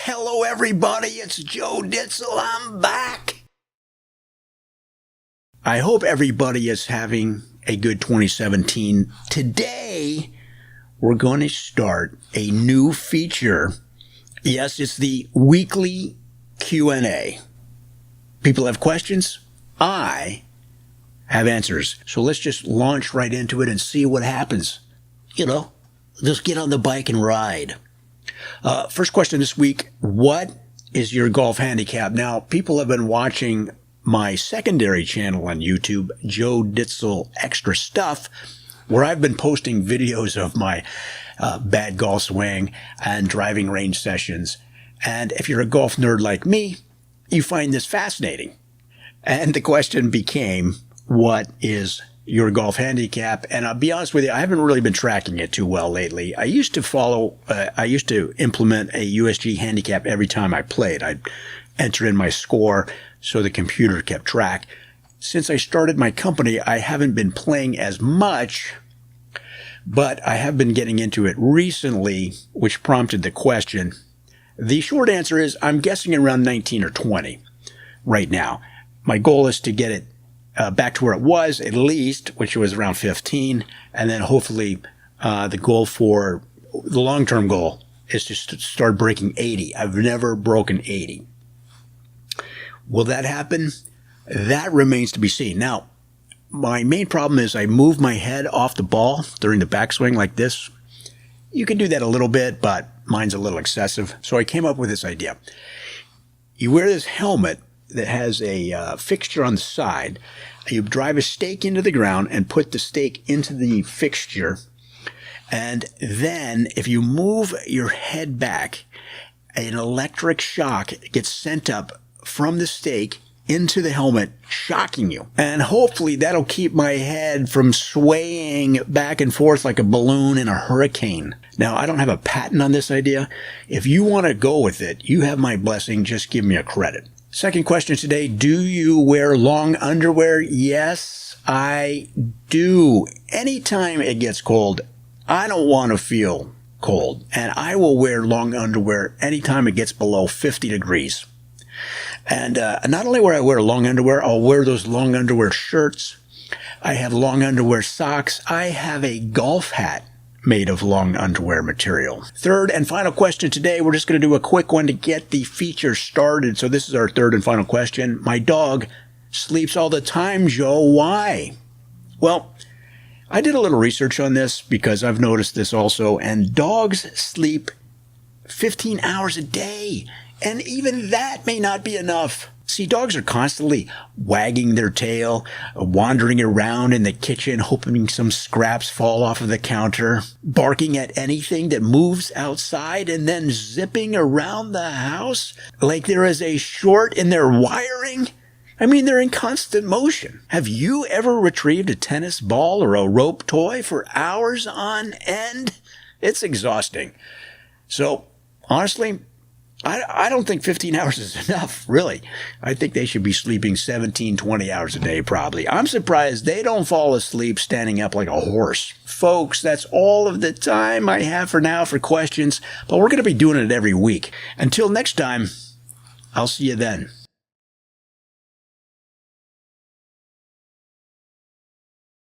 Hello everybody, it's Joe Ditzel, I'm back. I hope everybody is having a good 2017. Today, we're going to start a new feature. Yes, it's the weekly Q&A. People have questions, I have answers. So let's just launch right into it and see what happens. You know, just get on the bike and ride. First question this week, what is your golf handicap? Now, people have been watching my secondary channel on YouTube, Joe Ditzel Extra Stuff, where I've been posting videos of my bad golf swing and driving range sessions. And if you're a golf nerd like me, you find this fascinating. And the question became, what is your golf handicap? And I'll be honest with you, I haven't really been tracking it too well lately. I used to implement a USG handicap every time I played. I'd enter in my score so the computer kept track. Since I started my company, I haven't been playing as much, but I have been getting into it recently, which prompted the question. The short answer is I'm guessing around 19 or 20 right now. My goal is to get it back to where it was at least, which was around 15. And then hopefully the long-term goal is to start breaking 80. I've never broken 80. Will that happen? That remains to be seen. Now, my main problem is I move my head off the ball during the backswing like this. You can do that a little bit, but mine's a little excessive. So I came up with this idea. You wear this helmet that has a fixture on the side. You drive a stake into the ground and put the stake into the fixture. And then if you move your head back, an electric shock gets sent up from the stake into the helmet, shocking you. And hopefully that'll keep my head from swaying back and forth like a balloon in a hurricane. Now, I don't have a patent on this idea. If you want to go with it, you have my blessing. Just give me a credit. Second question today, do you wear long underwear? Yes, I do. Anytime it gets cold, I don't want to feel cold. And I will wear long underwear anytime it gets below 50 degrees. And not only will I wear long underwear, I'll wear those long underwear shirts. I have long underwear socks. I have a golf hat made of long underwear material. Third and final question today. We're just going to do a quick one to get the feature started. So this is our third and final question. My dog sleeps all the time, Joe. Why? Well, I did a little research on this because I've noticed this also. And dogs sleep 15 hours a day. And even that may not be enough. See, dogs are constantly wagging their tail, wandering around in the kitchen, hoping some scraps fall off of the counter, barking at anything that moves outside, and then zipping around the house like there is a short in their wiring. I mean, they're in constant motion. Have you ever retrieved a tennis ball or a rope toy for hours on end? It's exhausting. So, honestly, I don't think 15 hours is enough, really. I think they should be sleeping 17, 20 hours a day, probably. I'm surprised they don't fall asleep standing up like a horse. Folks, that's all of the time I have for now for questions, but we're going to be doing it every week. Until next time, I'll see you then.